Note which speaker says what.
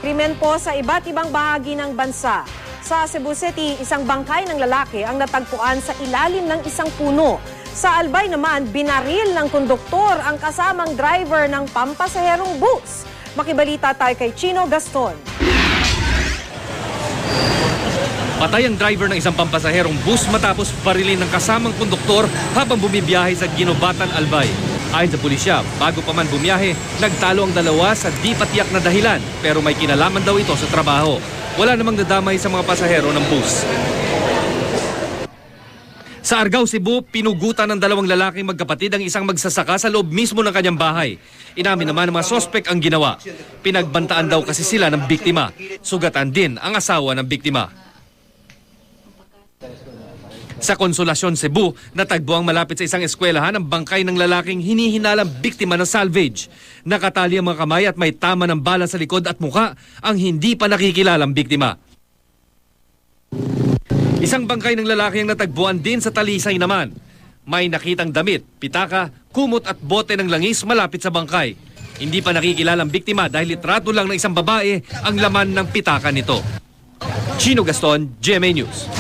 Speaker 1: Krimen po sa iba't ibang bahagi ng bansa. Sa Cebu City, isang bangkay ng lalaki ang natagpuan sa ilalim ng isang puno. Sa Albay naman, binaril ng konduktor ang kasamang driver ng pampasaherong bus. Makibalita tayo kay Chino Gaston.
Speaker 2: Patay ang driver ng isang pampasaherong bus matapos barilin ng kasamang konduktor habang bumibiyahe sa Ginobatan, Albay. Ayon sa pulisya, bago pa man bumiyahe, nagtalo ang dalawa sa di patiyak na dahilan pero may kinalaman daw ito sa trabaho. Wala namang nadamay sa mga pasahero ng bus. Sa Argao, Cebu, pinugutan ng dalawang lalaking magkapatid ang isang magsasaka sa loob mismo ng kanyang bahay. Inamin naman ng mga sospek ang ginawa. Pinagbantaan daw kasi sila ng biktima. Sugatan din ang asawa ng biktima. Sa Consolacion, Cebu, natagbo ang malapit sa isang eskwelahan ang bangkay ng lalaking hinihinalang biktima ng salvage. Nakatali ang mga kamay at may tama ng bala sa likod at muka ang hindi pa nakikilalang biktima. Isang bangkay ng lalaki ang natagbuan din sa Talisay naman. May nakitang damit, pitaka, kumot at bote ng langis malapit sa bangkay. Hindi pa nakikilalang biktima dahil litrato lang ng isang babae ang laman ng pitaka nito. Chino Gaston, GMA News.